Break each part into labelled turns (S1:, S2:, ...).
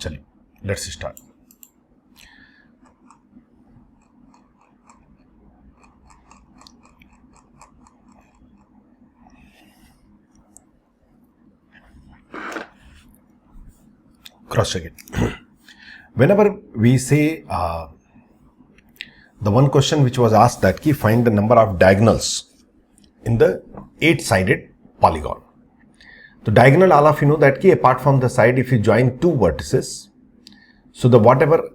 S1: चलिए let's start. Cross check it. Whenever we say the one question which was asked that ki find the number of diagonals in the 8-sided polygon. The diagonal, all of you know that ki apart from the side, if you join two vertices, so the whatever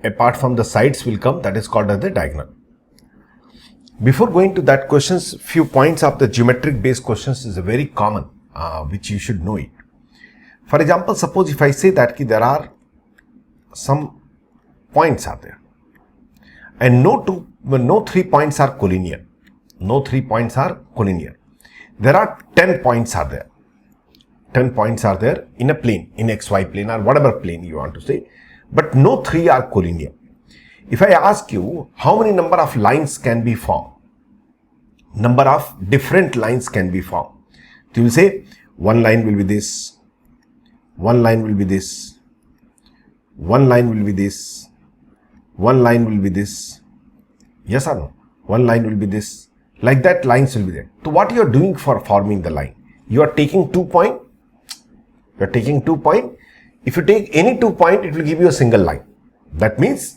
S1: apart from the sides will come, that is called as the diagonal. Before going to that questions, few points of the geometric based questions is very common, which you should know it. For example, suppose if I say that ki there are some points are there and no 3 points are collinear. No 3 points are collinear. There are 10 points are there. 10 points are there in a plane, in XY plane or whatever plane you want to say, but no 3 are collinear. If I ask you how many number of lines can be formed, number of different lines can be formed. So you will say one line will be this, one line will be this, one line will be this, one line will be this. Yes or no? One line will be this. Like that lines will be there. So what you are doing for forming the line? You are taking 2 points. You are taking 2 points. If you take any 2 points, it will give you a single line. That means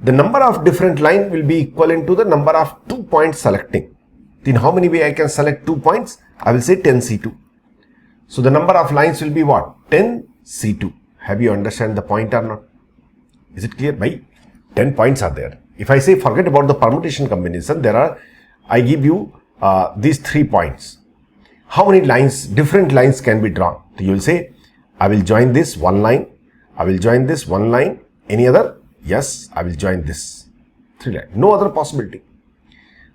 S1: the number of different line will be equivalent to the number of 2 points selecting. In how many way I can select 2 points? I will say 10C2. So the number of lines will be what? 10C2. Have you understand the point or not? Is it clear? By 10 points are there. If I say forget about the permutation combination, I give you these 3 points. How many lines, different lines can be drawn? So you will say, I will join this one line. I will join this one line. Any other? Yes, I will join this. 3 lines. No other possibility.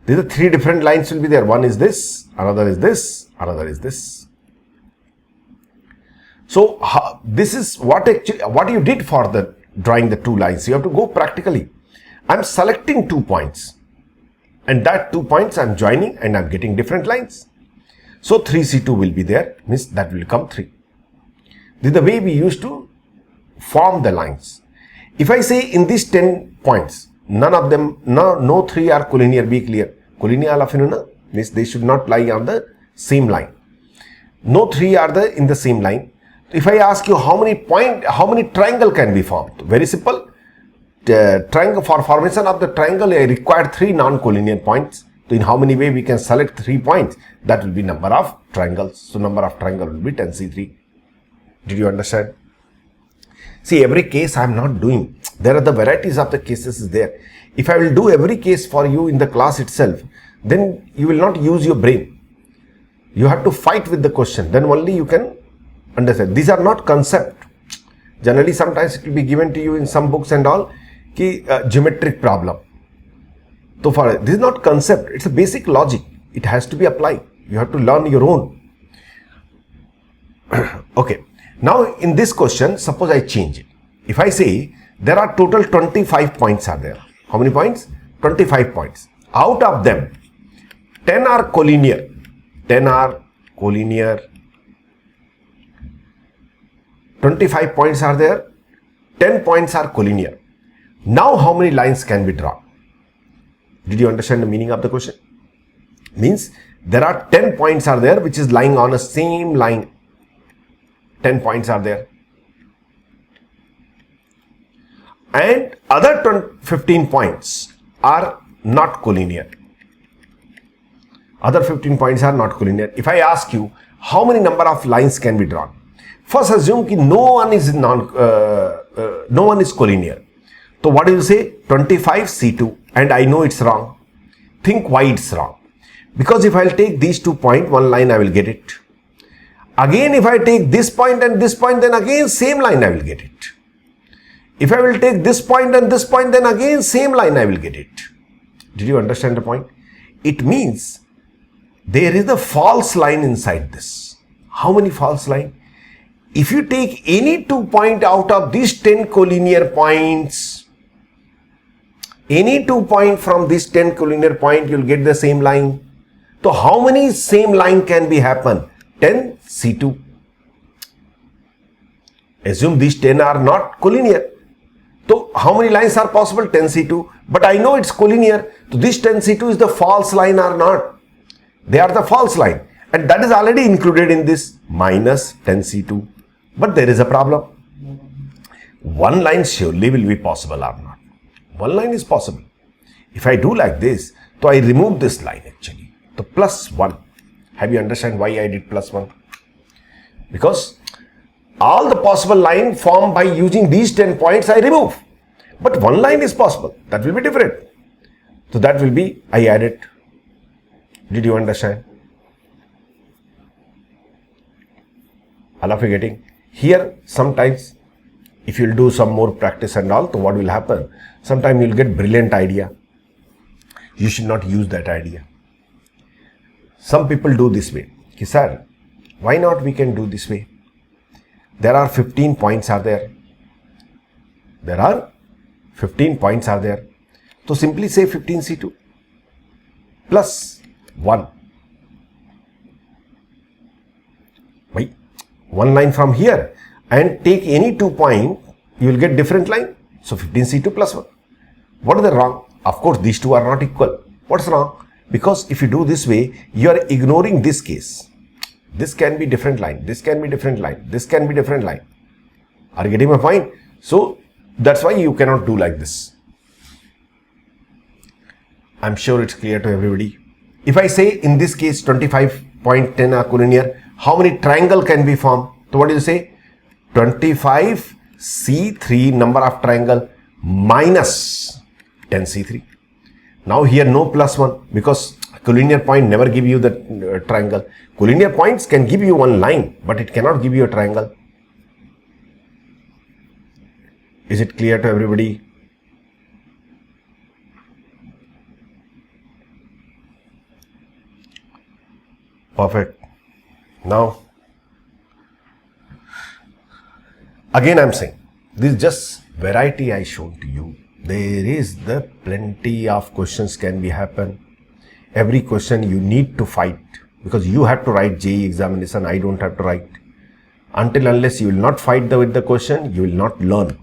S1: These are 3 different lines will be there. One is this, another is this, another is this. So this is what you did for the drawing the 2 lines. You have to go practically. I am selecting 2 points and that 2 points I am joining and I am getting different lines. So 3C2 will be there, means that will come 3. This is the way we used to form the lines. If I say in these 10 points, none of them, no 3 are collinear, be clear. Collinear all of you know, means they should not lie on the same line. No 3 are in the same line. If I ask you how many triangle can be formed? Very simple. The triangle, for formation of the triangle, I require 3 non-collinear points. So in how many way we can select 3 points? That will be number of triangles. So number of triangle will be 10C3. Did you understand? See, every case I am not doing. There are the varieties of the cases is there. If I will do every case for you in the class itself, then you will not use your brain. You have to fight with the question. Then only you can understand. These are not concept. Generally, sometimes it will be given to you in some books and all, geometric problem. So for this is not concept. It's a basic logic. It has to be applied. You have to learn your own. Okay. Now in this question, suppose I change it. If I say there are total 25 points are there. How many points? 25 points. Out of them, 10 are collinear. 10 are collinear. 25 points are there. 10 points are collinear. Now how many lines can be drawn? Did you understand the meaning of the question? Means there are 10 points are there which is lying on a same line. 10 points are there. And other 15 points are not collinear. Other 15 points are not collinear. If I ask you how many number of lines can be drawn? First assume that no one is collinear. So what do you say? 25C2, and I know it's wrong. Think why it's wrong. Because if I'll take these 2 points, one line I will get it. Again, if I take this point and this point, then again same line I will get it. If I will take this point and this point, then again same line I will get it. Did you understand the point? It means there is a false line inside this. How many false line? If you take any 2 points out of these 10 collinear points, any 2 points from this 10 collinear point, you will get the same line. So how many same line can be happen? 10C2. Assume these 10 are not collinear. So how many lines are possible? 10C2. But I know it's collinear. So this 10C2 is the false line or not? They are the false line. And that is already included in this minus 10C2. But there is a problem. One line surely will be possible or not? One line is possible. If I do like this, so I remove this line actually. So plus 1. Have you understand why I did plus 1? Because all the possible line formed by using these 10 points I remove. But one line is possible. That will be different. So that will be, I added. Did you understand? All of you getting? Here sometimes if you will do some more practice and all, so what will happen? Sometimes you will get brilliant idea. You should not use that idea. Some people do this way. Ki, sir, why not we can do this way? There are 15 points are there. There are 15 points are there. So simply say 15C2 plus 1. Why? One line from here and take any 2 points, you will get different line. So 15C2 plus 1. What is the wrong? Of course, these two are not equal. What's wrong? Because if you do this way, you are ignoring this case. This can be different line. This can be different line. This can be different line. Are you getting my point? So that's why you cannot do like this. I'm sure it's clear to everybody. If I say in this case 25.10 are collinear, how many triangle can be formed? So what do you say? 25C3 number of triangle minus 10C3. Now here no plus 1 because collinear point never give you the triangle. Collinear points can give you one line, but it cannot give you a triangle. Is it clear to everybody? Perfect. Now, again I am saying, this is just variety I shown to you. There is the plenty of questions can be happen. Every question you need to fight because you have to write JEE examination. I don't have to write. Until unless you will not fight with the question, you will not learn.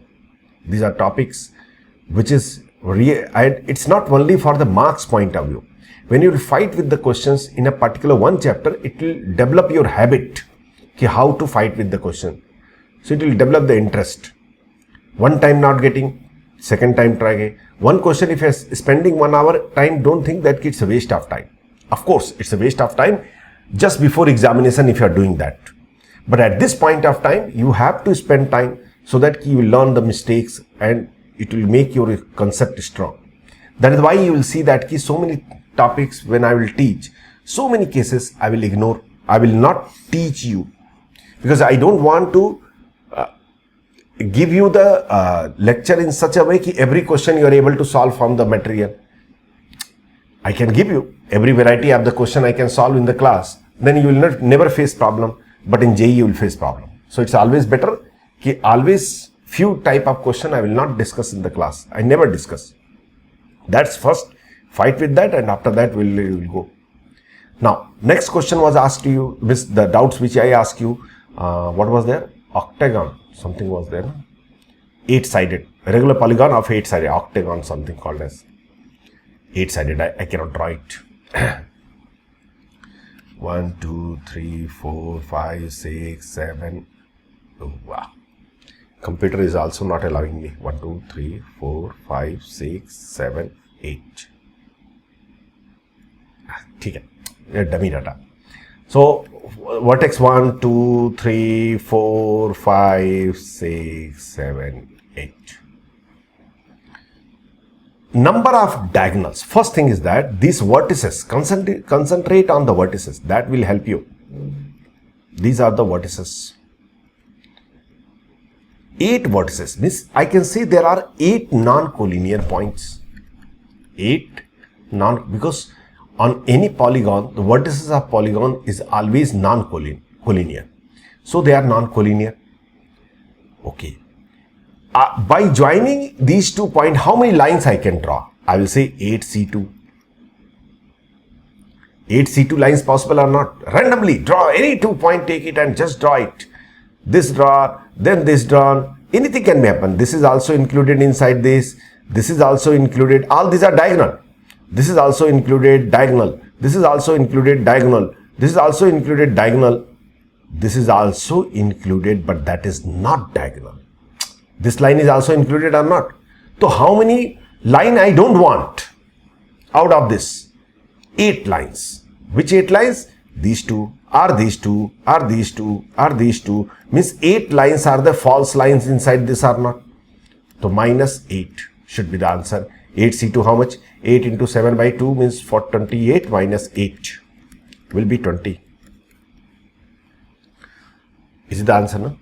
S1: These are topics which is it's not only for the marks point of view. When you will fight with the questions in a particular one chapter, it will develop your habit how to fight with the question. So it will develop the interest. One time not getting, second time try again. One question if you are spending 1 hour time, don't think that it's a waste of time. Of course, it's a waste of time just before examination if you are doing that. But at this point of time, you have to spend time so that you will learn the mistakes and it will make your concept strong. That is why you will see that so many topics when I will teach, so many cases I will ignore. I will not teach you because I don't want to give you the lecture in such a way that every question you are able to solve from the material. I can give you every variety of the question I can solve in the class. Then you will never face problem. But in JEE you will face problem. So it's always better that always few type of question I will not discuss in the class. I never discuss. That's first fight with that and after that we will go. Now next question was asked to you, the doubts which I asked you. What was there? Octagon. Something was there. 8-sided. Regular polygon of 8-sided. Octagon something called as 8-sided. I cannot draw it. 1, 2, 3, 4, 5, 6, 7. Oh, wow. Computer is also not allowing me. 1, 2, 3, 4, 5, 6, 7, 8. Okay. Dummy data. So vertex 1, 2, 3, 4, 5, 6, 7, 8. Number of diagonals. First thing is that these vertices, concentrate on the vertices. That will help you. These are the vertices. 8 vertices. Means I can say there are 8 non-collinear points. 8 because on any polygon, the vertices of polygon is always non-collinear. So they are non-collinear. Okay. By joining these 2 points, how many lines I can draw? I will say 8C2. 8C2 lines possible or not? Randomly draw any 2 points, take it and just draw it. this drawer, then this drawer. Anything can be happen. This is also included inside this. This is also included. All these are diagonal. This is also included diagonal. This is also included diagonal. This is also included diagonal. This is also included, but that is not diagonal. This line is also included or not. So how many line I don't want out of this? 8 lines. Which 8 lines? These two, are these two, are these two, are these two. Means 8 lines are the false lines inside this or not. So minus 8 should be the answer. 8C2 how much? 8 into 7 by 2 means for 28 minus 8 will be 20. Is it the answer, no?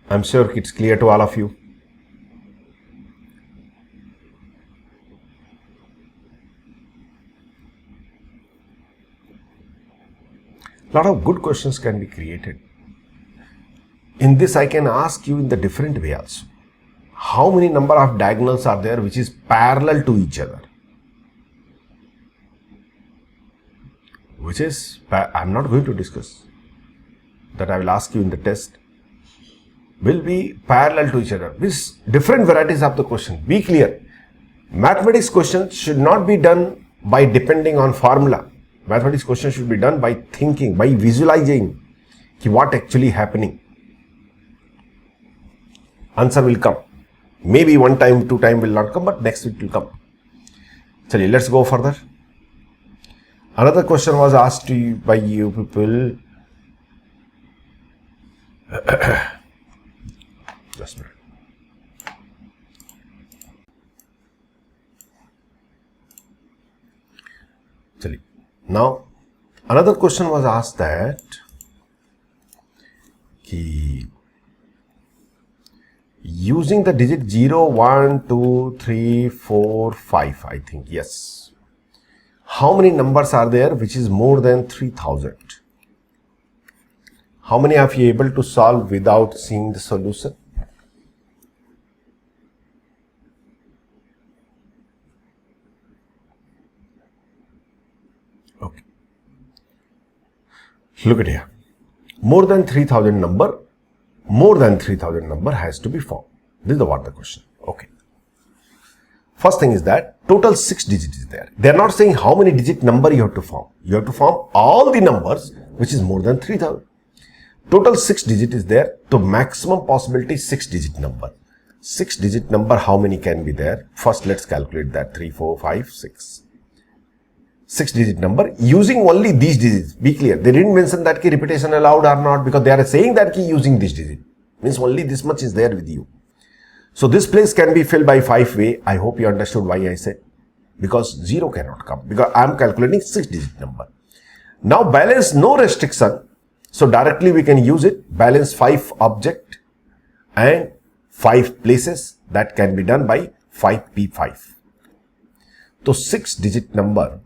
S1: I'm sure it's clear to all of you. A lot of good questions can be created. In this, I can ask you in the different way also. How many number of diagonals are there which is parallel to each other? Which is, I'm not going to discuss. That I will ask you in the test. Will be parallel to each other. These different varieties of the question. Be clear. Mathematics questions should not be done by depending on formula. Mathematics questions should be done by thinking, by visualizing what actually happening. Answer will come. Maybe one time, 2 time will not come, but next it will come. So let's go further. Another question was asked to you by you people. Just a minute. Now, another question was asked that using the digit 0, 1, 2, 3, 4, 5, I think, yes. How many numbers are there which is more than 3000? How many are you able to solve without seeing the solution? Okay. Look at here. More than 3000 number has to be formed. This is what the question. Okay. First thing is that total 6 digits is there. They are not saying how many digit number you have to form. You have to form all the numbers which is more than 3000. Total 6 digit is there. So maximum possibility 6 digit number. 6 digit number, how many can be there? First let's calculate that. 3, 4, 5, 6. 6 digit number using only these digits. Be clear. They didn't mention that ki repetition allowed or not, because they are saying that ki using this digit. Means only this much is there with you. So this place can be filled by 5 way. I hope you understood why I said. Because 0 cannot come. Because I am calculating 6 digit number. Now balance no restriction. So directly we can use it. Balance 5 object and 5 places. That can be done by 5p5. So 6 digit number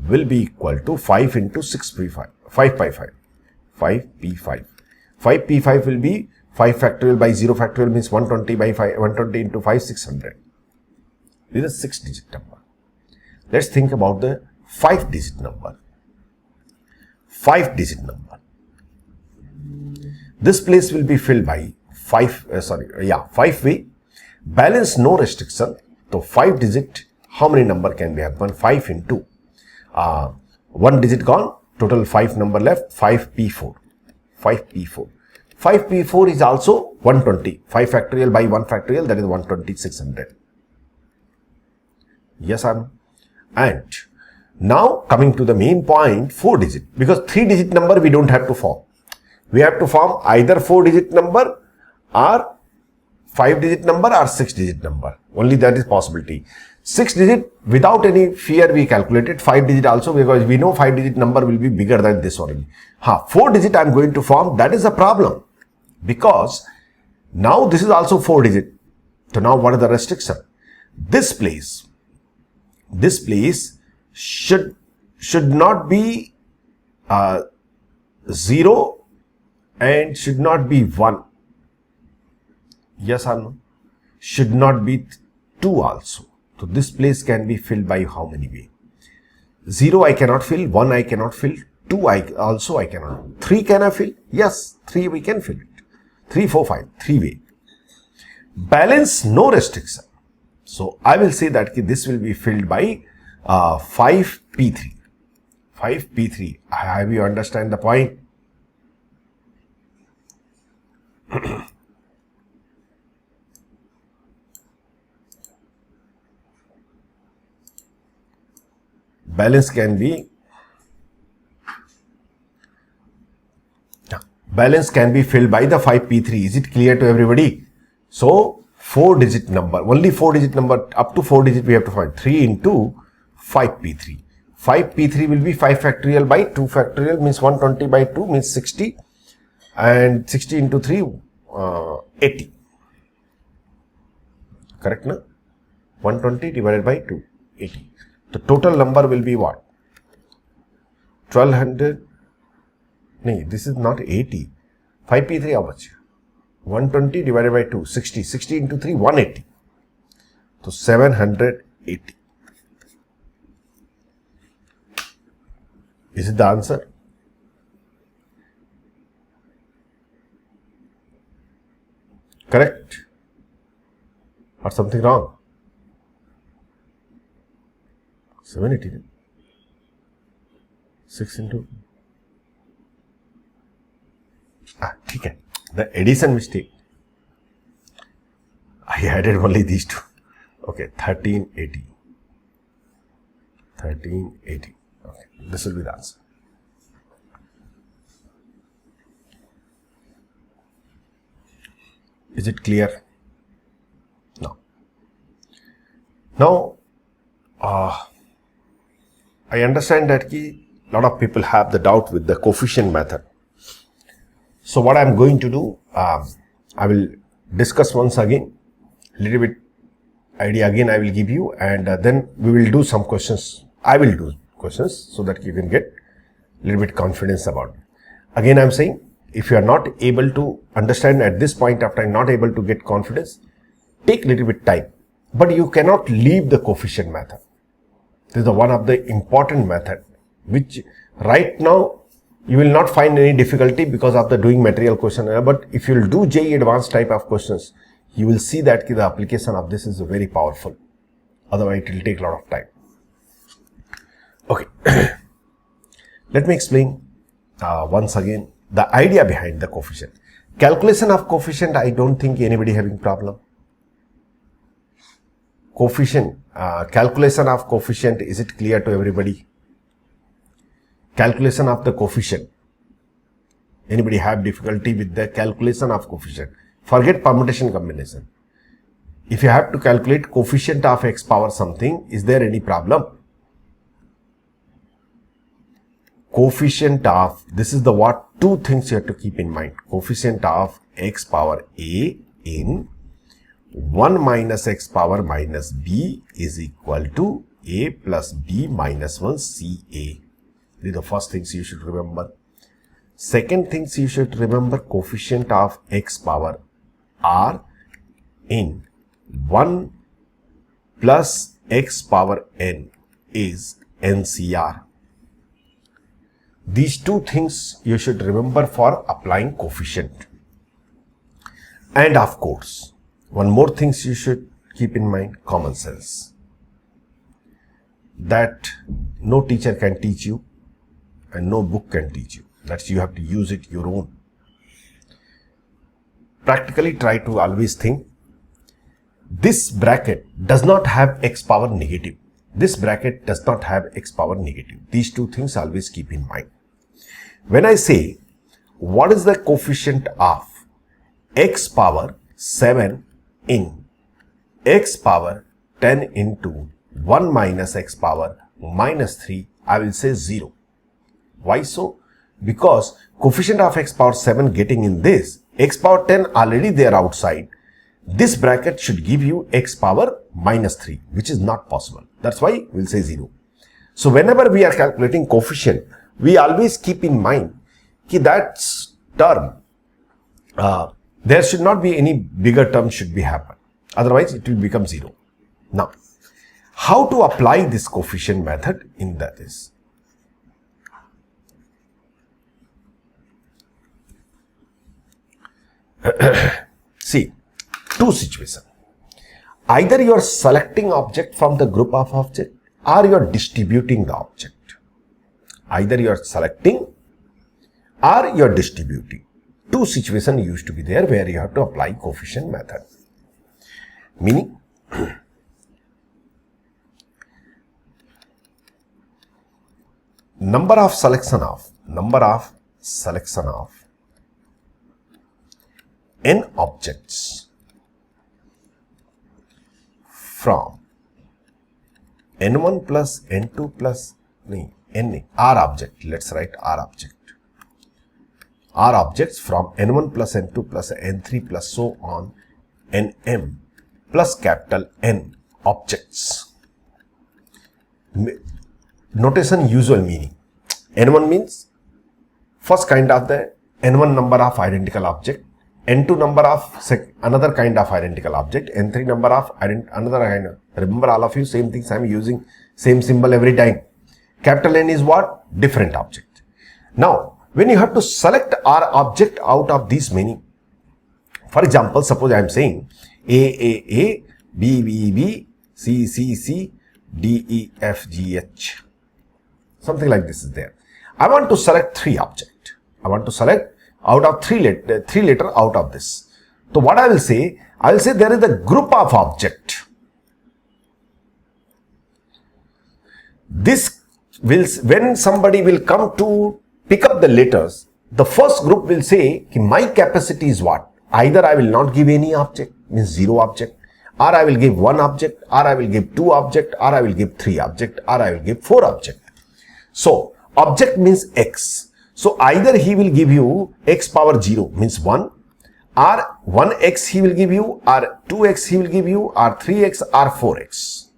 S1: will be equal to 5 into 6p5. 5 by 5. 5p5. 5p5 will be 5 factorial by 0 factorial means 120 by 5, 120 into 5, 600. This is a 6 digit number. Let's think about the 5 digit number. 5 digit number. This place will be filled by 5 way. Balance no restriction. So 5 digit, how many number can be happen? 5 into 1 digit gone, total 5 number left, 5p4. 5p4. 5p4 is also 120. 5 factorial by 1 factorial, that is 120, 600. Yes or no? And now coming to the main point, 4 digit. Because 3 digit number we don't have to form. We have to form either 4 digit number or 5 digit number or 6 digit number. Only that is possibility. 6 digit without any fear we calculated. 5 digit also, because we know 5 digit number will be bigger than this only. 4 digit I am going to form. That is a problem. Because now this is also 4 digit. So now what is the restriction? This place should not be 0 and should not be 1. Yes or no? should not be 2 also. So this place can be filled by how many way? 0 I cannot fill, 1 I cannot fill, 2 I cannot. 3 can I fill? Yes, 3 we can fill it. 3, 4, 5, 3 way. Balance, no restriction. So I will say that this will be filled by 5p3. 5p3. Have you understand the point? Balance can be filled by the 5p3. Is it clear to everybody? So 4-digit number, only 4-digit number, up to 4 digit we have to find. 3 into 5p3. 5p3 will be 5 factorial by 2 factorial, means 120 by 2 means 60, and 60 into 3 80. Correct, no? 120 divided by 2, 80. The total number will be what? 1200. No, this is not 80. 5p3 how much? 120 divided by 2, 60. 60 into 3, 180. So 780. Is it the answer? Correct? Or something wrong? 780. 6 into. Okay. The addition mistake. I added only these two. Okay, 1380. 1380. Okay, this will be the answer. Is it clear? No. Now, I understand that a lot of people have the doubt with the coefficient method. So what I am going to do, I will discuss once again, little bit idea again I will give you, and then we will do some questions. I will do questions so that you can get a little bit confidence about it. Again I am saying, if you are not able to understand at this point of time, not able to get confidence, take little bit time. But you cannot leave the coefficient method. This is one of the important method, which right now you will not find any difficulty because of the doing material question. But if you will do JEE advanced type of questions, you will see that the application of this is very powerful. Otherwise, it will take a lot of time. Okay. Let me explain once again the idea behind the coefficient. Calculation of coefficient, I don't think anybody having problem. Coefficient, calculation of coefficient, is it clear to everybody? Calculation of the coefficient. Anybody have difficulty with the calculation of coefficient? Forget permutation combination. If you have to calculate coefficient of x power something, is there any problem? Coefficient of, this is the what, two things you have to keep in mind. Coefficient of x power a in 1 minus x power minus b is equal to a plus b minus 1 ca. These are the first things you should remember. Second things you should remember, coefficient of x power r in 1 plus x power n is NCR. These two things you should remember for applying coefficient. And of course, one more things you should keep in mind, common sense. That no teacher can teach you and no book can teach you. That's you have to use it your own. Practically try to always think, this bracket does not have x power negative. This bracket does not have x power negative. These two things always keep in mind. When I say, what is the coefficient of x power 7 in x power 10 into 1 minus x power minus 3, I will say 0. Why so? Because coefficient of x power 7 getting in this, x power 10 already there outside. This bracket should give you x power minus 3, which is not possible. That's why we'll say 0. So whenever we are calculating coefficient, we always keep in mind that term, there should not be any bigger term should be happen. Otherwise, it will become 0. Now, how to apply this coefficient method in that is? See, two situations. Either you are selecting object from the group of object or you are distributing the object. Either you are selecting or you are distributing. Two situations used to be there where you have to apply coefficient method. Meaning, number of selection of n objects from n1 plus n2 plus n r object. Let's write r object. R objects from n1 plus n2 plus n3 plus so on nm plus capital N objects. Notation usual meaning. N1 means first kind of the N1 number of identical object, N2 number of another kind of identical object, N3 number of another kind of, remember all of you same things I am using same symbol every time. Capital N is what? Different object. Now, when you have to select R object out of these many, for example, suppose I am saying A, B, C, D, E, F, G, H. Something like this is there. I want to select 3 object. I want to select out of 3 letter out of this. So what I will say there is a group of object. This will, when somebody will come to pick up the letters, the first group will say my capacity is what? Either I will not give any object, means 0 object, or I will give 1 object, or I will give 2 object, or I will give 3 object, or I will give 4 object. So, object means x. So, either he will give you x power 0 means 1, or 1x he will give you, or 2x he will give you, or 3x or 4x.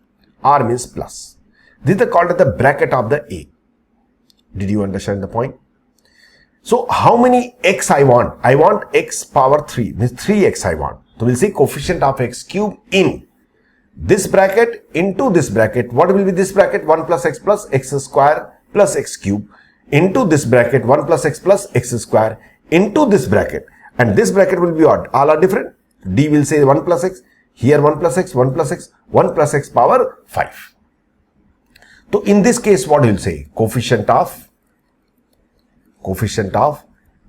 S1: R means plus. This is called the bracket of the A. Did you understand the point? So, how many x I want? I want x power 3, means 3x I want. So, we will say coefficient of x cube in this bracket into this bracket. What will be this bracket? 1 plus x square plus x cube into this bracket 1 plus x square into this bracket. And this bracket will be what? All are different. D will say 1 plus x, here 1 plus x, 1 plus x, 1 plus x power 5. So, in this case, what you will say? Coefficient of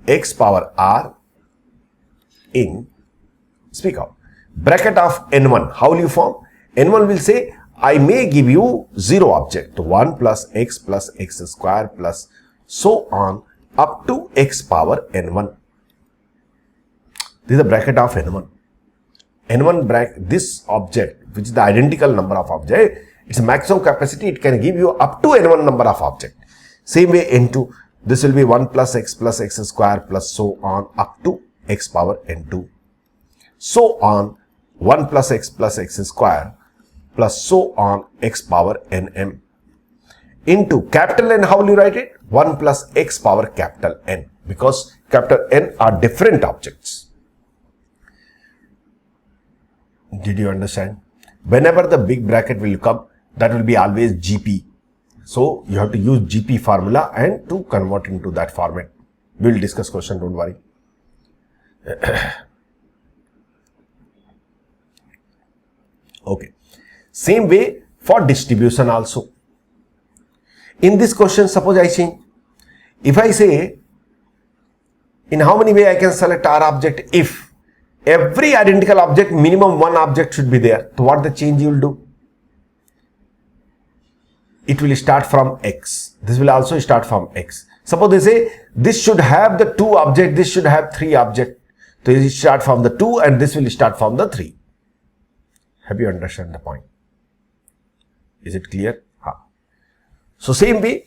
S1: x power r in, speak out, bracket of n1. How will you form? N1 will say, I may give you 0 object, 1 plus x square plus so on up to x power n1. This is the bracket of n1. N1 bracket, this object, which is the identical number of object, its maximum capacity, it can give you up to n1 number of object. Same way n2, this will be 1 plus x square plus so on up to x power n2. So on 1 plus x square plus so on x power nm into capital N. How will you write it? 1 plus x power capital N, because capital N are different objects. Did you understand? Whenever the big bracket will come, that will be always GP. So you have to use GP formula and to convert into that format. We will discuss question, don't worry. Okay. Same way for distribution also. In this question, suppose I change. If I say, in how many way I can select R object? If every identical object, minimum 1 object should be there. So what the change you will do? It will start from x. This will also start from x. Suppose they say, this should have the 2 object, this should have 3 object. So it will start from the 2 and this will start from the 3. Have you understand the point? Is it clear? So same way,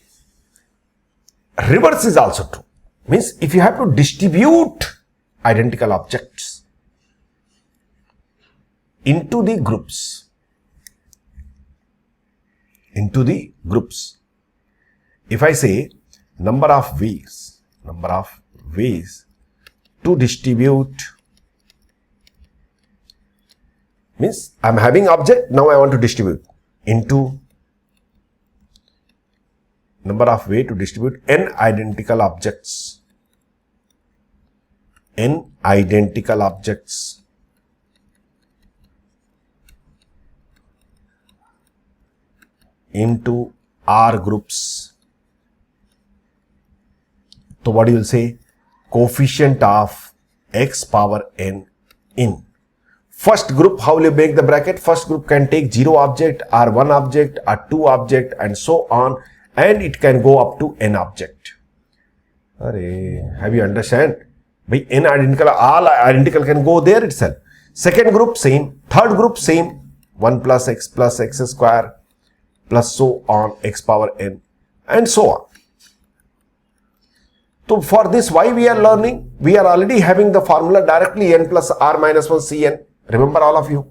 S1: reverse is also true. Means if you have to distribute identical objects into the groups, if I say number of ways to distribute Means I'm having object, now I want to distribute into number of way to distribute n identical objects. N identical objects into R groups. So what you will say? Coefficient of x power n in. First group, how will you make the bracket? First group can take 0 object or 1 object or 2 object and so on, and it can go up to n object. Have you understand? By n identical, all identical can go there itself. Second group same, third group same, 1 plus x square plus so on x power n and so on. So for this, why we are learning? We are already having the formula directly n plus r minus 1 cn. Remember all of you.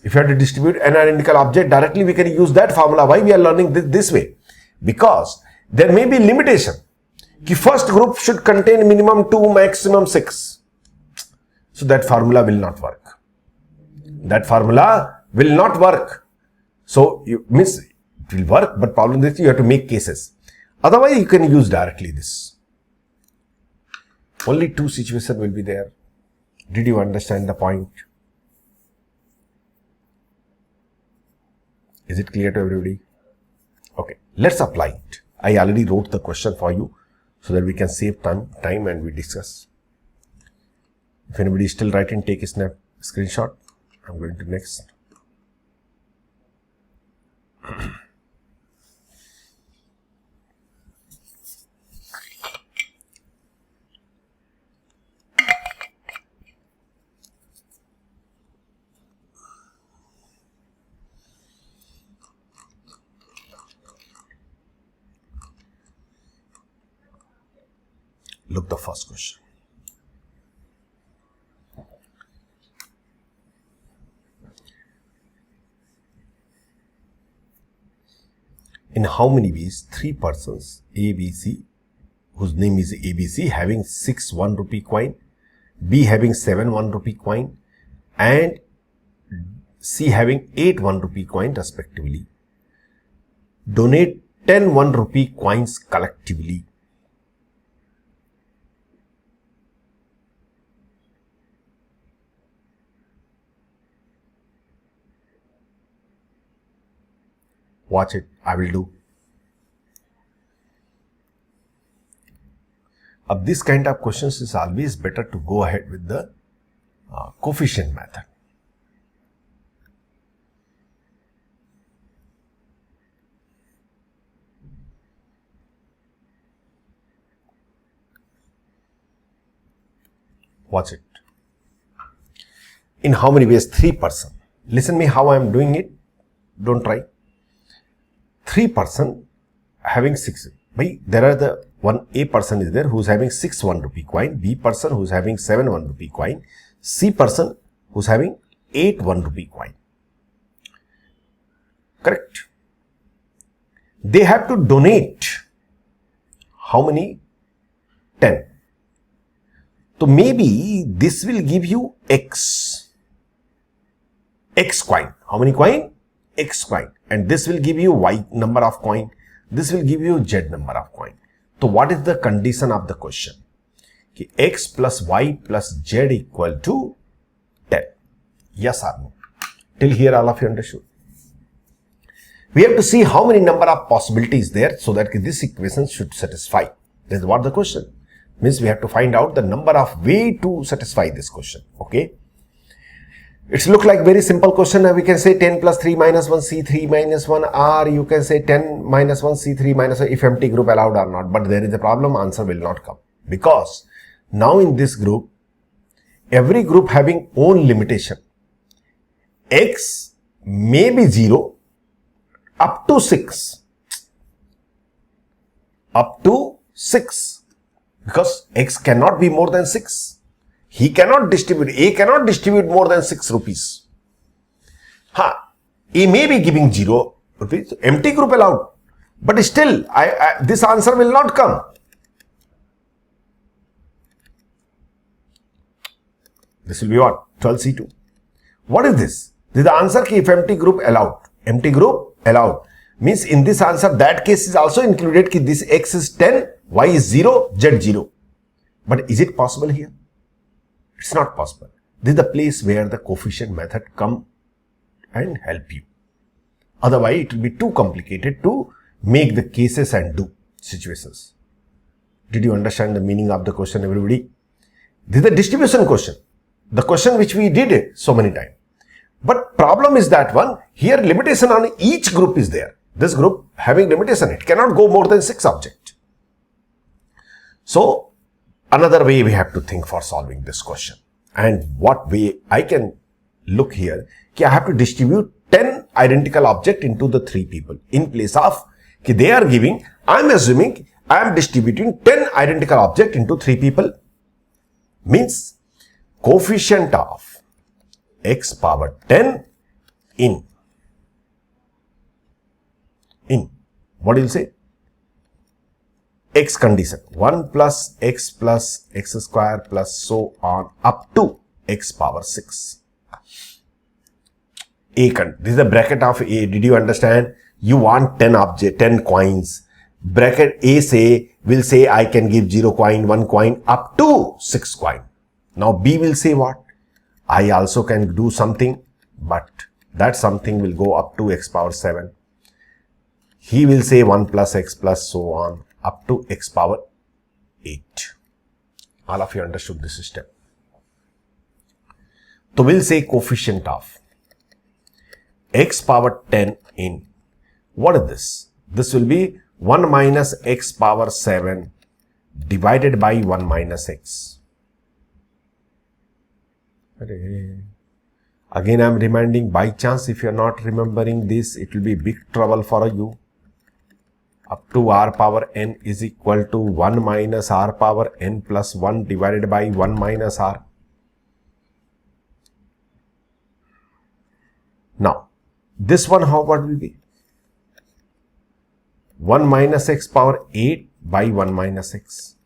S1: If you have to distribute n identical object directly, we can use that formula. Why we are learning this way? Because there may be limitation. The first group should contain minimum 2, maximum 6. So that formula will not work. That formula will not work. So you miss it will work, but problem is you have to make cases. Otherwise, you can use directly this. Only 2 situations will be there. Did you understand the point? Is it clear to everybody? Okay, let's apply it. I already wrote the question for you so that we can save time and we discuss. If anybody is still writing, take a screenshot. I'm going to next. Look the first question. In how many ways 3 persons ABC, whose name is ABC, having 6 1 rupee coin, B having 7 1 rupee coin, and C having 8 1 rupee coin respectively, donate 10 1 rupee coins collectively? Watch it, I will do. Of this kind of questions, is always better to go ahead with the coefficient method. Watch it. In how many ways 3 persons? Listen me how I am doing it. Don't try. 3 persons having 6. There are the one A person is there who's having 6 1 rupee coin, B person who's having 7 1 rupee coin, C person who's having 8 1 rupee coin. Correct? They have to donate how many? 10. So maybe this will give you X coin. How many coin? X coin. And this will give you Y number of coin. This will give you Z number of coin. So what is the condition of the question? Okay, X plus Y plus Z equal to 10. Yes or no? Till here all of you understood. We have to see how many number of possibilities there so that this equation should satisfy. This is what the question means. We have to find out the number of way to satisfy this question. Okay. It's look like very simple question. We can say 10 plus 3 minus 1 C3 minus 1 R. You can say 10 minus 1 C3 minus 1 if empty group allowed or not. But there is a problem. Answer will not come. Because now in this group, every group having own limitation. X may be 0 up to 6. Up to 6. Because X cannot be more than 6. He cannot distribute, A cannot distribute more than 6 rupees. A may be giving 0 rupees, empty group allowed. But still, this answer will not come. This will be what? 12C2. What is this? This is the answer ki if empty group allowed. Empty group allowed. Means in this answer, that case is also included ki this x is 10, y is 0, z 0. But is it possible here? It's not possible. This is the place where the coefficient method come and help you. Otherwise, it will be too complicated to make the cases and do situations. Did you understand the meaning of the question, everybody? This is the distribution question. The question which we did it so many times. But problem is that one, here limitation on each group is there. This group having limitation, it cannot go more than 6 objects. So, another way we have to think for solving this question. And what way I can look here, I have to distribute 10 identical objects into the 3 people. In place of, they are giving, I am assuming, I am distributing 10 identical objects into 3 people. Means, coefficient of x power 10 in, what do you say? X condition, 1 plus x square plus so on up to x power 6. This is the bracket of A. Did you understand? You want 10 coins. Bracket A will say I can give 0 coin, 1 coin up to 6 coin. Now B will say what? I also can do something, but that something will go up to x power 7. He will say 1 plus x plus so on up to x power 8. All of you understood this system. So we'll say coefficient of x power 10 in, what is this? This will be 1 minus x power 7 divided by 1 minus x. Again I am reminding, by chance if you are not remembering this, it will be big trouble for you. Up to r power n is equal to 1 minus r power n plus 1 divided by 1 minus r. Now, this one how what will be? 1 minus x power 8 by 1 minus x.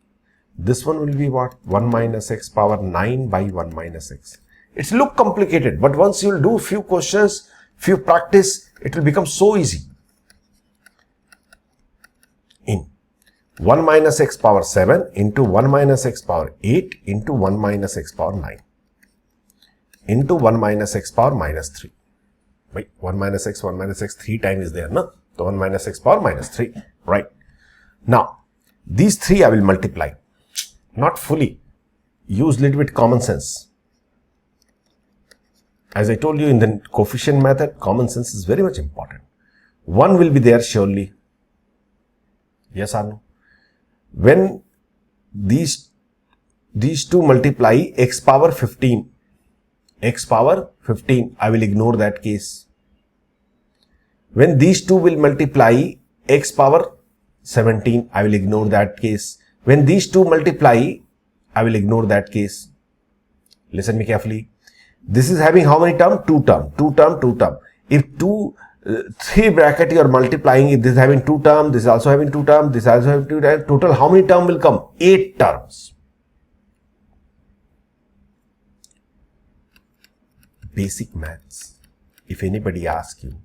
S1: This one will be what? 1 minus x power 9 by 1 minus x. It's look complicated, but once you'll do few questions, few practice, it will become so easy. In 1 minus x power 7 into 1 minus x power 8 into 1 minus x power 9 into 1 minus x power minus 3. Wait, 1 minus x 3 times is there, no? So 1 minus x power minus 3, right? Now, these 3 I will multiply. Not fully. Use little bit common sense. As I told you in the coefficient method, common sense is very much important. 1 will be there surely. Yes or no? When these two multiply x power 15, I will ignore that case. When these two will multiply x power 17, I will ignore that case. When these two multiply, I will ignore that case. Listen me carefully. This is having how many term? 2 term. If 3 bracket you are multiplying, if this is having 2 term, this is also having 2 term, this is also having 2 term, total how many term will come? 8 terms. Basic maths. If anybody asks you,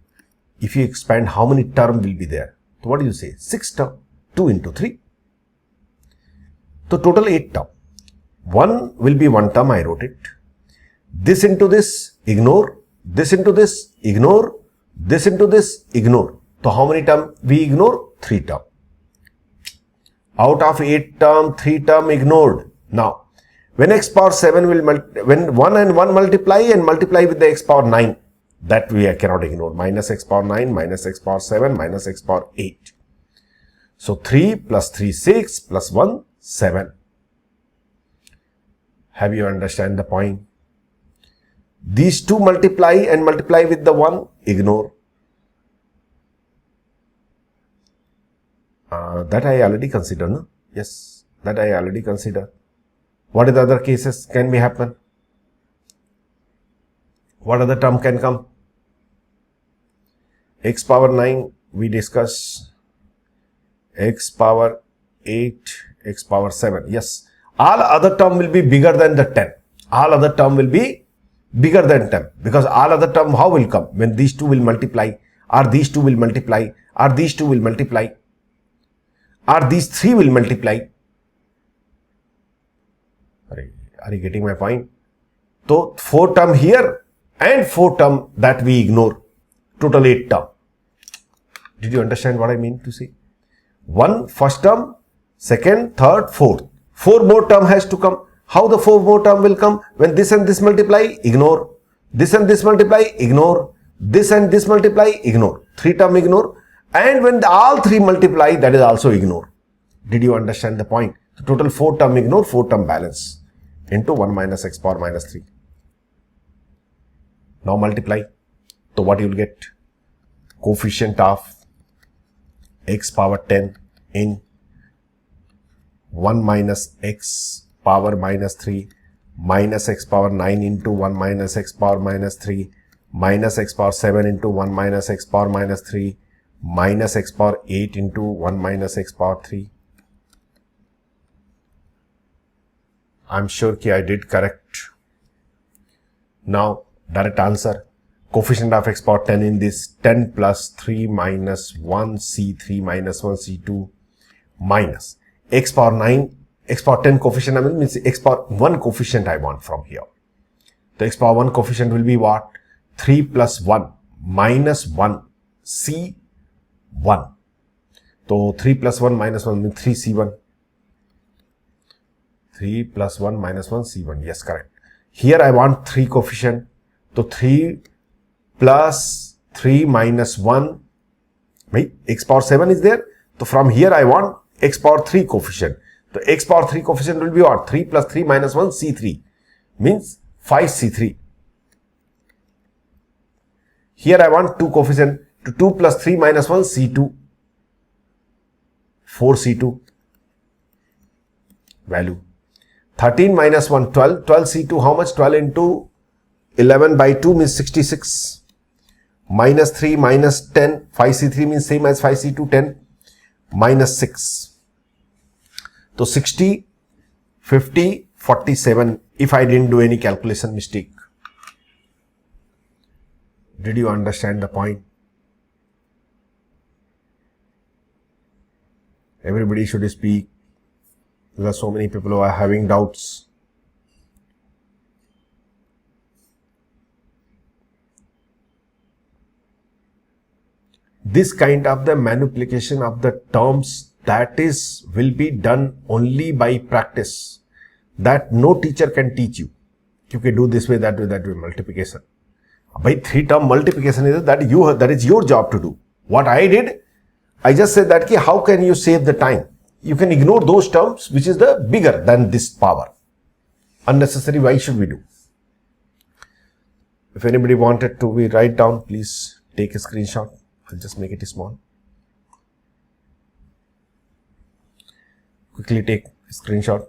S1: if you expand how many term will be there? So what do you say? 6 term. 2 into 3. So total 8 term. 1 will be 1 term, I wrote it. This into this, ignore. This into this, ignore. This into this, ignore. So how many term we ignore? 3 term. Out of 8 term, 3 term ignored. Now, when x power 7 will, when 1 and 1 multiply and multiply with the x power 9, that we cannot ignore. Minus x power 9, minus x power 7, minus x power 8. So 3 plus 3, 6 plus 1, 7. Have you understand the point? These two multiply and multiply with the 1, ignore. That I already considered, no? Yes, that I already considered. What are the other cases can be happen? What other term can come? X power 9, we discuss. X power 8, x power 7. Yes, all other term will be bigger than the 10. All other term will be bigger than 10, because all other term how will come when these two will multiply, or these two will multiply, or these two will multiply, or these three will multiply. Are you getting my point? So 4 term here and 4 term that we ignore, total 8 term. Did you understand what I mean to say? One first term, second, third, fourth. 4 more term has to come. How the 4 more term will come? When this and this multiply, ignore. This and this multiply, ignore. This and this multiply, ignore. 3 term ignore. And when all 3 multiply, that is also ignore. Did you understand the point? The total 4 term ignore, 4 term balance into 1 minus x power minus 3. Now multiply. So what you will get? Coefficient of x power 10 in 1 minus x power minus 3 minus x power 9 into 1 minus x power minus 3 minus x power 7 into 1 minus x power minus 3 minus x power 8 into 1 minus x power 3. I'm sure I did correct. Now direct answer. Coefficient of x power 10 in this 10 plus 3 minus 1 c3 minus 1 c2 minus x power 9, x power 10 coefficient, I mean means x power 1 coefficient I want from here. The x power 1 coefficient will be what? 3 plus 1 minus 1 c1. So 3 plus 1 minus 1 means 3 c1. 3 plus 1 minus 1 c1. Yes, correct. Here I want 3 coefficient. So 3 plus 3 minus 1, x power 7 is there. So from here I want x power 3 coefficient. So x power 3 coefficient will be what? 3 plus 3 minus 1 c3 means 5 c3. Here I want 2 coefficient. To 2 plus 3 minus 1 c2, 4 c2 value. 13 minus 1 12, 12 c2 how much? 12 into 11 by 2 means 66. Minus 3 minus 10, 5c3 means same as 5c2, 10 minus 6. So 60, 50, 47 if I didn't do any calculation mistake. Did you understand the point? Everybody should speak. There are so many people who are having doubts. This kind of the manipulation of the terms, that is will be done only by practice. That no teacher can teach you. You can do this way, that way, multiplication. By 3 term multiplication is that is your job to do. What I did, I just said that how can you save the time? You can ignore those terms which is the bigger than this power. Unnecessary, why should we do? If anybody wanted to be write down, please take a screenshot. I'll just make it small. Quickly take a screenshot.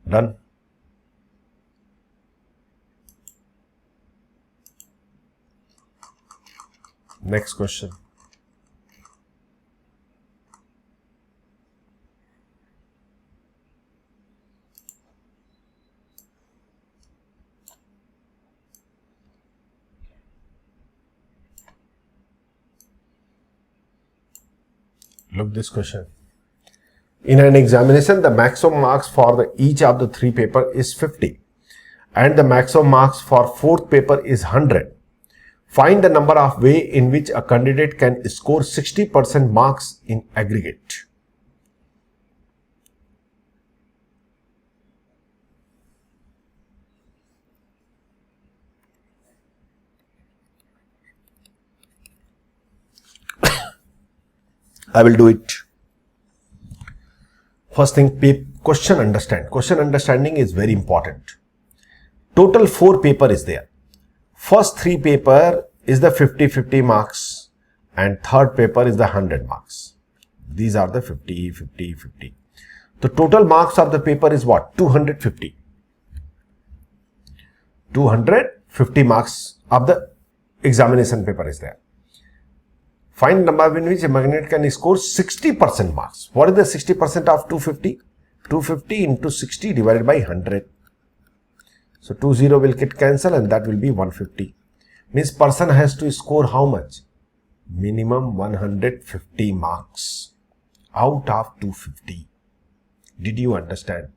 S1: Done. Next question. Look this question. In an examination, the maximum marks for each of the 3 paper is 50 and the maximum marks for 4th paper is 100. Find the number of way in which a candidate can score 60% marks in aggregate. I will do it. First thing, question understand. Question understanding is very important. Total 4 paper is there. First 3 paper is the 50-50 marks and 3rd paper is the 100 marks. These are the 50-50-50. The total marks of the paper is what? 250. 250 marks of the examination paper is there. Find number in which a candidate can score 60% marks. What is the 60% of 250? 250 into 60 divided by 100. So 20 will get cancelled and that will be 150. Means person has to score how much? Minimum 150 marks out of 250. Did you understand?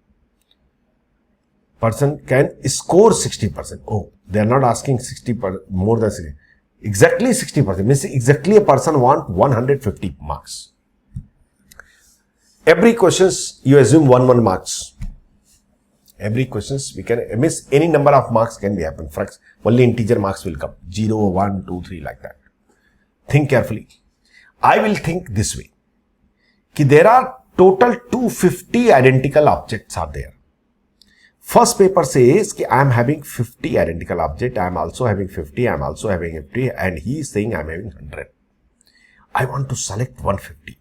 S1: Person can score 60%. Oh, they are not asking 60%, more than 60. Exactly 60%. Means exactly a person want 150 marks. Every questions you assume 1 marks. Every questions we can miss any number of marks can be happen. For only integer marks will come 0, 1, 2, 3 like that. Think carefully. I will think this way. Ki there are total 250 identical objects are there. First paper says ki I am having 50 identical object. I am also having 50. I am also having 50. And he is saying I am having 100. I want to select 150.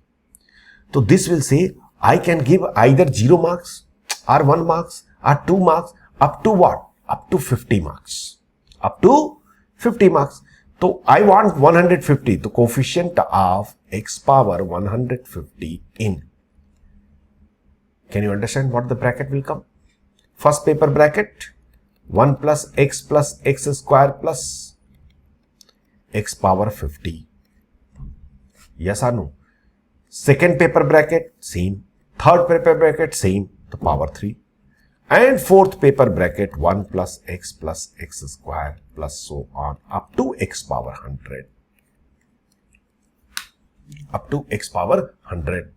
S1: So this will say I can give either 0 marks or 1 marks or 2 marks up to what? Up to 50 marks. Up to 50 marks. So I want 150. The coefficient of x power 150 in. Can you understand what the bracket will come? First paper bracket 1 plus x square plus x power 50. Yes or no? Second paper bracket same. Third paper bracket same. The power 3. And fourth paper bracket 1 plus x square plus so on up to x power 100. Up to x power 100.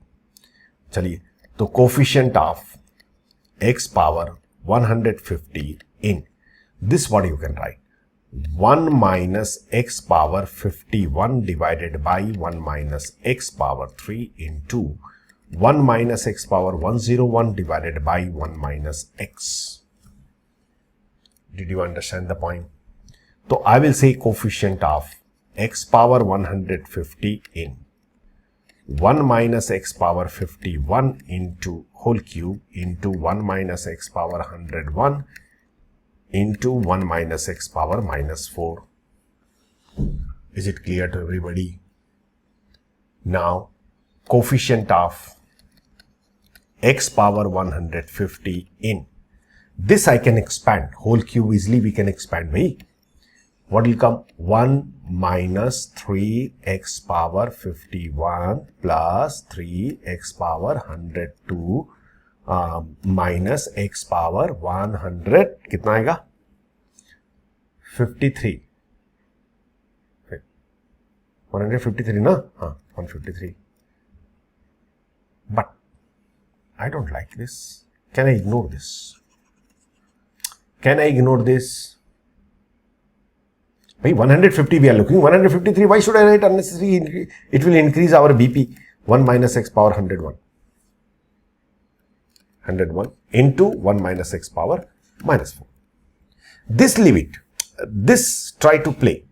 S1: Chaliye. So coefficient of x power 150 in. This what you can write. 1 minus x power 51 divided by 1 minus x power 3 into 1 minus x power 101 divided by 1 minus x. Did you understand the point? So I will say coefficient of x power 150 in 1 minus x power 51 into whole cube into 1 minus x power 101 into 1 minus x power minus 4. Is it clear to everybody? Now, coefficient of x power 150 in. This I can expand. Whole cube easily we can expand. Right? What will come? 1 minus 3x power 51 plus 3x power 102 minus x power 100. कितना आएगा? 53. 153 ना? हाँ, 153. But I don't like this. Can I ignore this? Can I ignore this? By 150 we are looking. 153, why should I write unnecessary? It will increase our BP. 1 minus x power 101. 101 into 1 minus x power minus 4. This leave it. This try to play.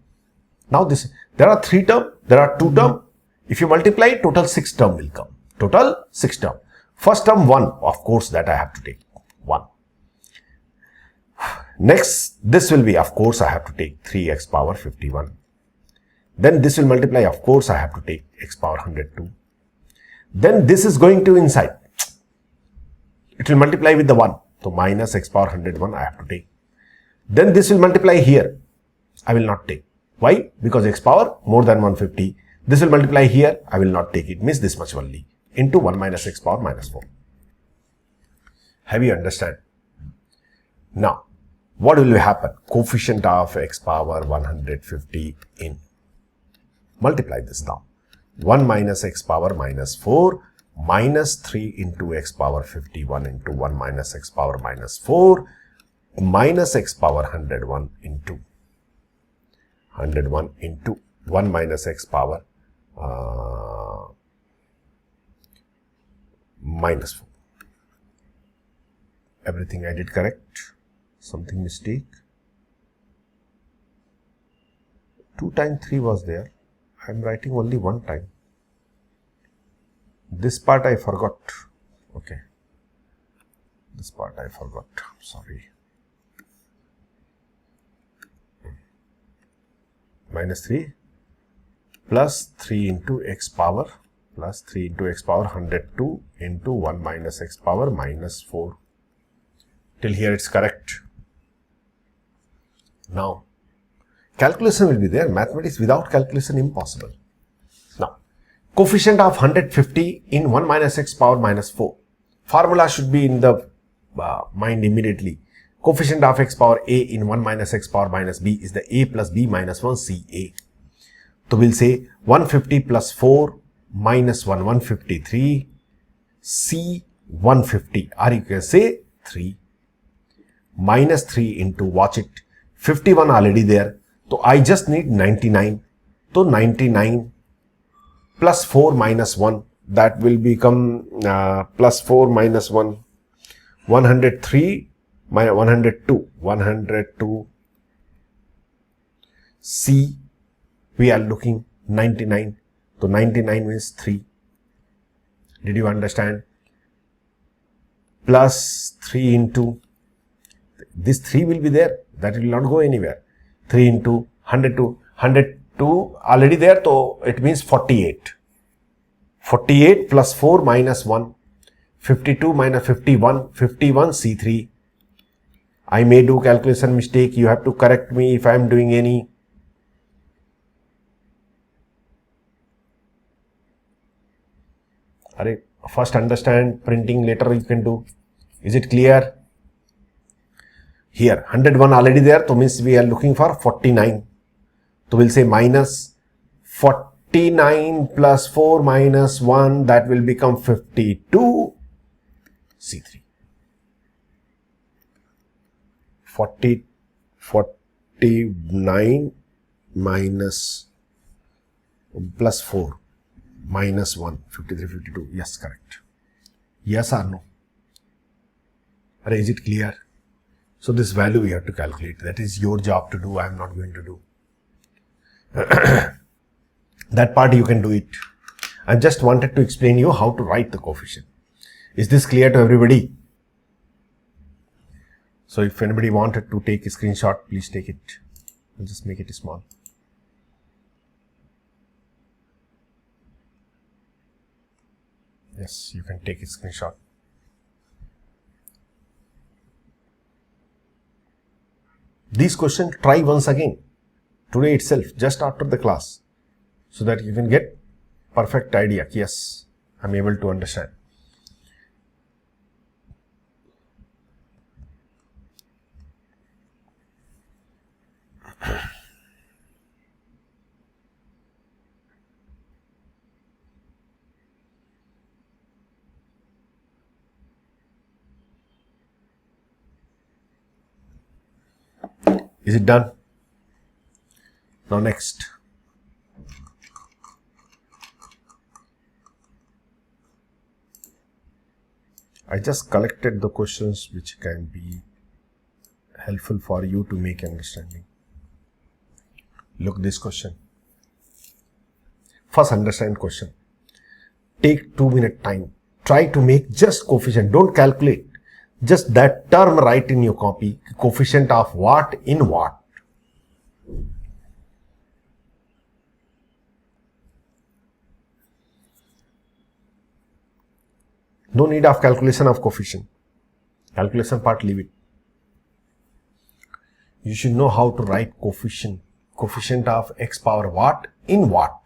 S1: Now this, there are 3 terms, there are 2 terms. If you multiply, total 6 term will come. Total 6 term. First term 1, of course, that I have to take 1. Next, this will be, of course, I have to take 3x power 51. Then this will multiply, of course, I have to take x power 102. Then this is going to inside. It will multiply with the 1. So minus x power 101 I have to take. Then this will multiply here. I will not take. Why? Because x power more than 150. This will multiply here. I will not take it. Means this much only. Into 1 minus x power minus 4. Have you understand? Now, what will happen? Coefficient of x power 150 in. Multiply this down. 1 minus x power minus 4 minus 3 into x power 51 into 1 minus x power minus 4 minus x power 101 into 1 minus x power minus 4. Everything I did correct? Something mistake? 2 times 3 was there. I am writing only 1 time. This part I forgot. Okay. This part I forgot. Sorry. Minus 3 plus 3 into x power plus 3 into x power 102 into 1 minus x power minus 4. Till here it's correct. Now, calculation will be there. Mathematics without calculation impossible. Now, coefficient of 150 in 1 minus x power minus 4. Formula should be in the mind immediately. Coefficient of x power a in 1 minus x power minus b is the a plus b minus 1 ca. So we'll say 150 plus 4 minus 1, 153, c 150, or you can say 3, minus 3 into, watch it, 51 already there. So I just need 99. So 99 plus 4 minus 1, that will become plus 4 minus 1, 103 minus 102, 102, c, we are looking 99. So 99 means 3. Did you understand? Plus 3 into, this 3 will be there, that will not go anywhere. 3 into 102, 102 already there, so it means 48. 48 plus 4 minus 1, 52 minus 51, 51 C3. I may do calculation mistake, you have to correct me if I am doing any. First understand, printing later you can do. Is it clear? Here 101 already there, so means we are looking for 49. So we'll say minus 49 plus 4 minus 1, that will become 52 C3. 49 minus plus 4 minus 1, 53, 52. Yes, correct. Yes or no? Is it clear? So this value we have to calculate. That is your job to do. I am not going to do. That part you can do it. I just wanted to explain you how to write the coefficient. Is this clear to everybody? So if anybody wanted to take a screenshot, please take it. I'll just make it small. Yes, you can take a screenshot. These questions try once again today itself, just after the class, so that you can get perfect idea. Yes, I'm able to understand. Is it done? Now next. I just collected the questions which can be helpful for you to make understanding. Look this question. First understand question. Take 2-minute time. Try to make just coefficient. Don't calculate. Just that term write in your copy. Coefficient of what in what. No need of calculation of coefficient. Calculation part, leave it. You should know how to write coefficient. Coefficient of x power what in what.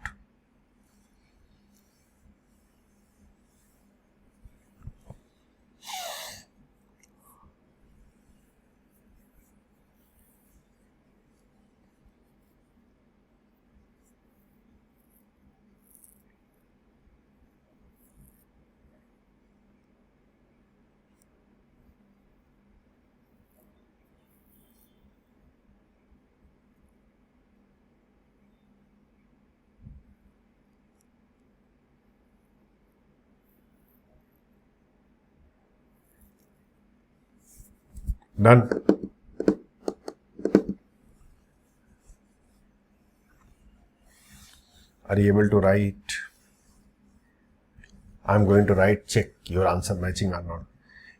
S1: Done. Are you able to write? I'm going to write check your answer matching or not.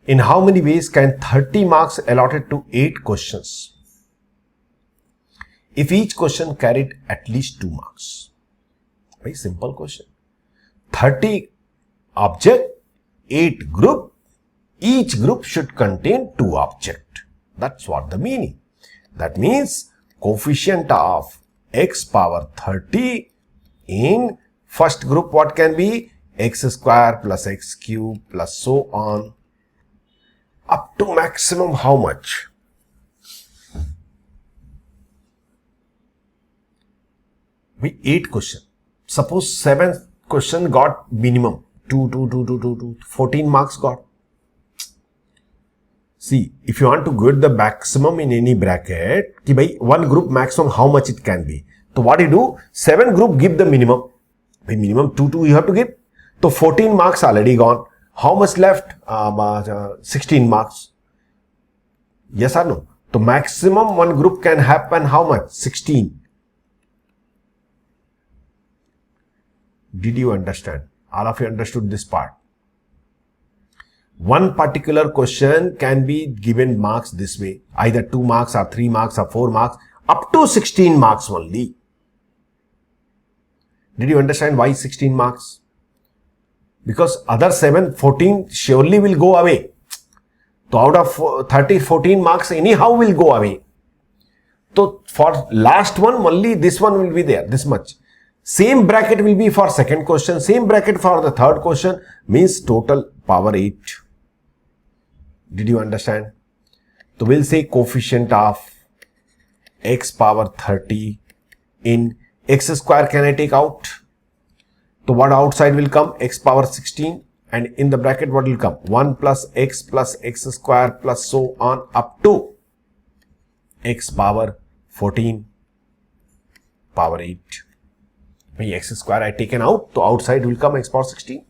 S1: In how many ways can 30 marks allotted to 8 questions? If each question carried at least 2 marks. Very simple question. 30 object, 8 group, each group should contain 2 object. That's what the meaning. That means coefficient of x power 30 in first group what can be? X square plus x cube plus so on up to maximum how much? We 8 question. Suppose 7 question got minimum 14 marks got. See, if you want to get the maximum in any bracket, कि भाई one group maximum how much it can be. So what you do? 7 group give the minimum. भाई minimum 2 you have to give. So 14 marks already gone. How much left? 16 marks. Yes or no? So maximum one group can happen how much? 16. Did you understand? All of you understood this part. One particular question can be given marks this way, either 2 marks or 3 marks or 4 marks, up to 16 marks only. Did you understand why 16 marks? Because other 14 surely will go away. So out of 30, 14 marks anyhow will go away. So for last one only this one will be there, this much. Same bracket will be for second question, same bracket for the third question, means total power 8. Did you understand? So we'll say coefficient of x power 30 in x square can I take out? So what outside will come? X power 16, and in the bracket what will come? 1 plus x square plus so on up to x power 14 power 8. X square I taken out, so outside will come x power 16.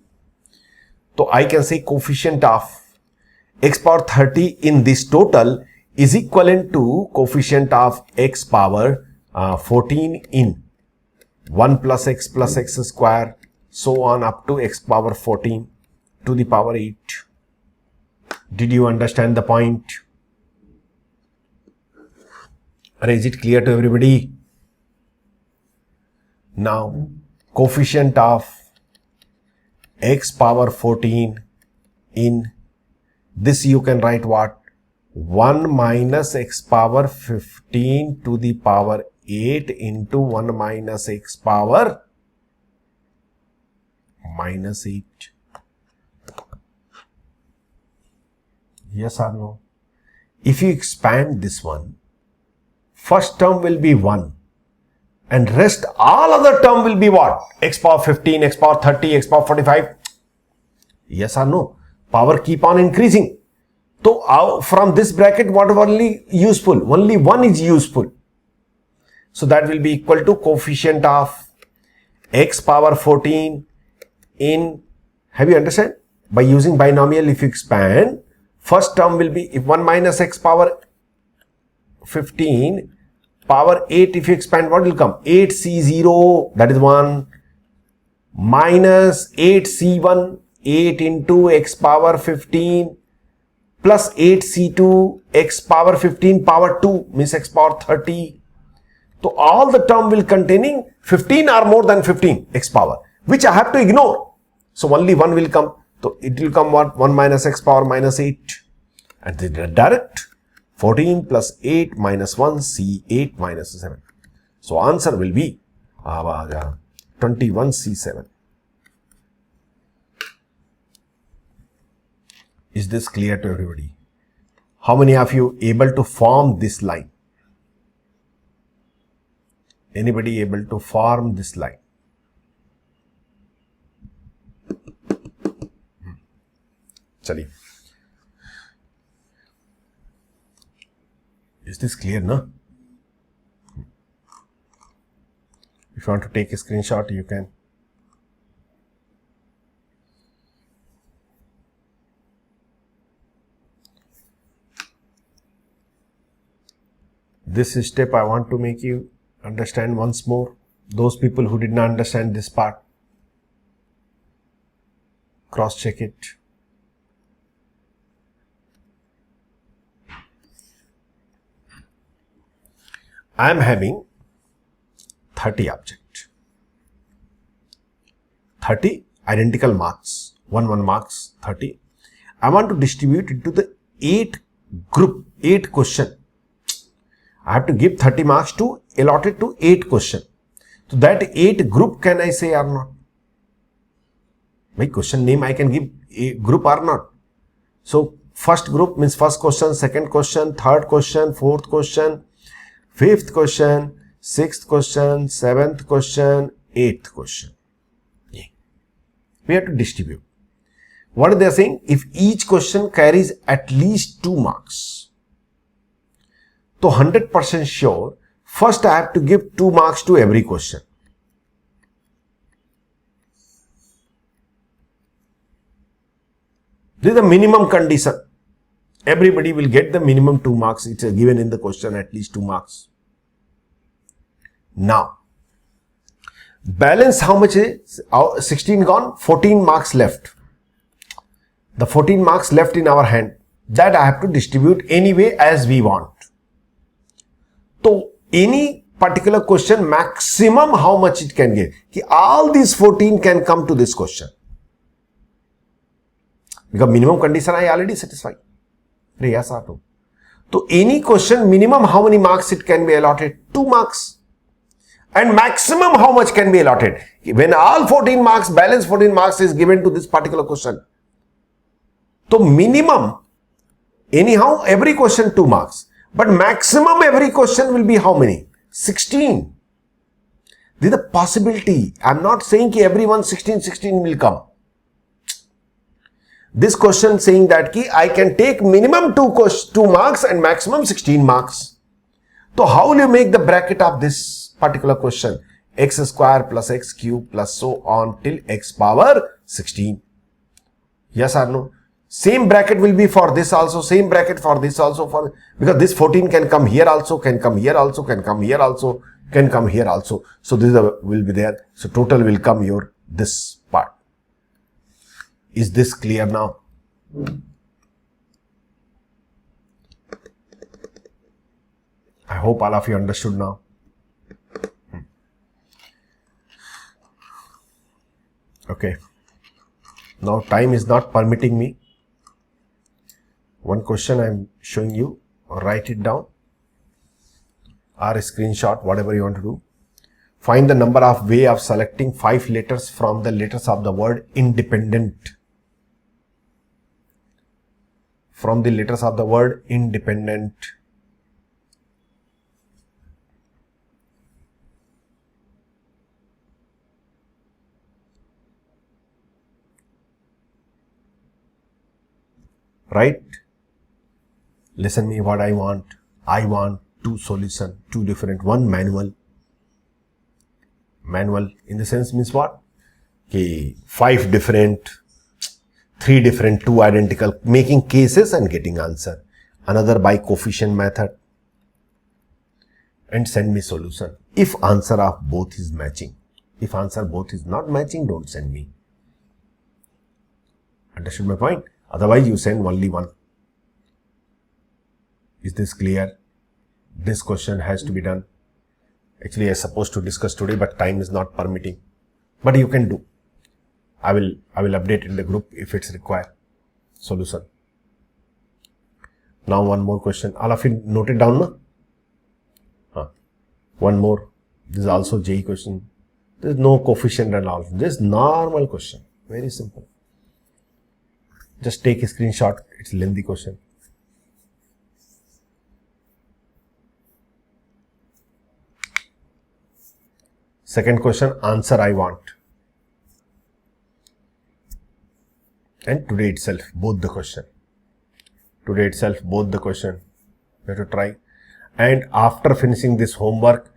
S1: So I can say coefficient of x power 30 in this total is equivalent to coefficient of x power 14 in 1 plus x square so on up to x power 14 to the power 8. Did you understand the point? Or is it clear to everybody? Now, coefficient of x power 14 in this you can write what? 1 minus x power 15 to the power 8 into 1 minus x power minus 8. Yes or no? If you expand this one, first term will be 1. And rest all other term will be what? X power 15, x power 30, x power 45. Yes or no? Power keep on increasing. So from this bracket what only useful? Only 1 is useful. So that will be equal to coefficient of x power 14 in, have you understand? By using binomial if you expand, first term will be if 1 minus x power 15 power 8 if you expand what will come? 8c0 that is 1 minus 8c1 8 into x power 15 plus 8c2 x power 15 power 2 means x power 30. So all the term will containing 15 or more than 15 x power, which I have to ignore. So only 1 will come. So it will come what? 1 minus x power minus 8. And the direct 14 plus 8 minus 1 c8 minus 7. So answer will be 21 c7. Is this clear to everybody? How many of you able to form this line? Anybody able to form this line? Chali. Is this clear, no? If you want to take a screenshot, you can. This step I want to make you understand once more. Those people who did not understand this part, cross check it. I am having 30 object. 30 identical marks, 1 marks, 30. I want to distribute it to the 8 question. I have to give 30 marks to allotted to 8 question. So that 8 group can I say or not? My question name I can give a group or not. So first group means first question, second question, third question, fourth question, fifth question, sixth question, seventh question, eighth question. Yeah. We have to distribute. What are they saying? If each question carries at least 2 marks. So 100% sure, first I have to give 2 marks to every question. This is the minimum condition. Everybody will get the minimum 2 marks. It's given in the question, at least 2 marks. Now, balance how much is? 16 gone, 14 marks left. The 14 marks left in our hand, that I have to distribute anyway as we want. So, any particular question, maximum how much it can give. All these 14 can come to this question. Because minimum condition I already satisfied. Yes or no? So any question, minimum how many marks it can be allotted? 2 marks. And maximum how much can be allotted? When all 14 marks, balance 14 marks is given to this particular question. So minimum, anyhow, every question 2 marks. But maximum every question will be how many? 16. This is the possibility. I am not saying that everyone 16 will come. This question saying that I can take minimum 2 marks and maximum 16 marks. So how will you make the bracket of this particular question? X square plus x cube plus so on till x power 16. Yes or no? Same bracket will be for this also, same bracket for this also, because this 14 can come here also, can come here also, can come here also, can come here also. So this will be there. So total will come your this part. Is this clear now? I hope all of you understood now. Okay. Now time is not permitting me. One question I am showing you, write it down or a screenshot, whatever you want to do. Find the number of way of selecting 5 letters from the letters of the word independent. From the letters of the word independent. Right? Listen me what I want. I want 2 solutions, 2 different, 1 manual. Manual in the sense means what? Okay, 5 different, 3 different, 2 identical, making cases and getting answer. Another by coefficient method. And send me solution. If answer of both is matching. If answer both is not matching, don't send me. Understood my point? Otherwise, you send only one. Is this clear? This question has to be done. Actually, I was supposed to discuss today, but time is not permitting. But you can do. I will update in the group if it's required. Solution. Now one more question. All of you note it down, no? One more. This is also JEE question. There is no coefficient and all. This is normal question. Very simple. Just take a screenshot. It's a lengthy question. Second question, answer I want. And today itself, both the question. Today itself, both the question. You have to try. And after finishing this homework,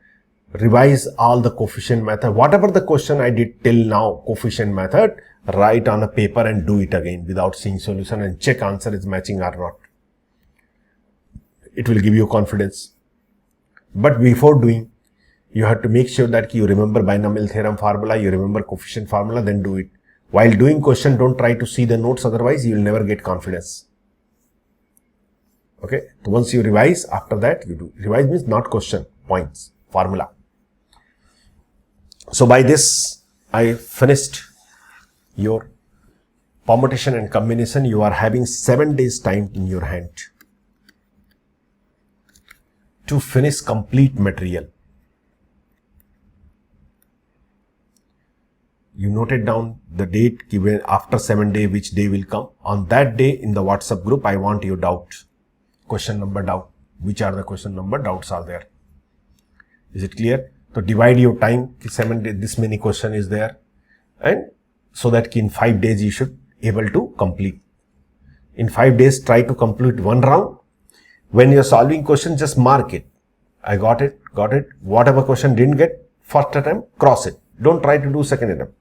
S1: revise all the coefficient method. Whatever the question I did till now, coefficient method, write on a paper and do it again without seeing solution and check answer is matching or not. It will give you confidence. But before doing, you have to make sure that you remember binomial theorem formula, you remember coefficient formula, then do it. While doing question, don't try to see the notes, otherwise you will never get confidence. Okay, so once you revise, after that you do. Revise means not question, points, formula. So by this, I finished your permutation and combination. You are having 7 days time in your hand to finish complete material. You noted down the date given after 7 days, which day will come. On that day in the WhatsApp group, I want your doubts. Question number doubt. Which are the question number doubts are there? Is it clear? So divide your time. 7 days, this many question is there. And so that in 5 days you should able to complete. In 5 days, try to complete one round. When you're solving question, just mark it. I got it. Whatever question didn't get, first attempt, cross it. Don't try to do second attempt.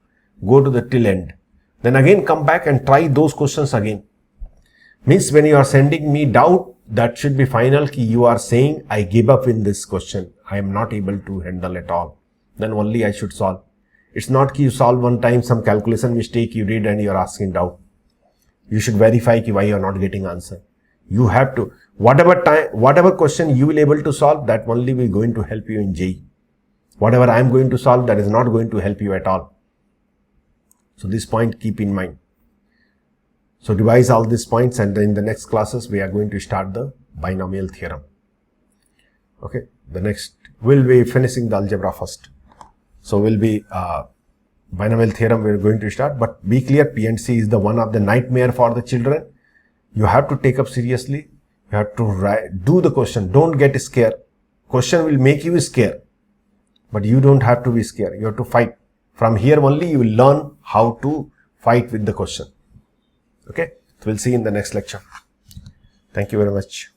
S1: Go to the till end. Then again come back and try those questions again. Means when you are sending me doubt, that should be final key. You are saying, I give up in this question. I am not able to handle at all. Then only I should solve. It's not key you solve one time some calculation mistake you did and you are asking doubt. You should verify why you are not getting answer. You have to, whatever question you will able to solve, that only will going to help you in JEE. Whatever I am going to solve, that is not going to help you at all. So this point keep in mind. So revise all these points, and in the next classes we are going to start the binomial theorem. Okay, the next we'll be finishing the algebra first. So we'll be binomial theorem we're going to start, but be clear, P&C is the one of the nightmare for the children. You have to take up seriously. You have to do the question. Don't get scared. Question will make you scared, but you don't have to be scared. You have to fight. From here only you will learn how to fight with the question. Okay, so we'll see in the next lecture. Thank you very much.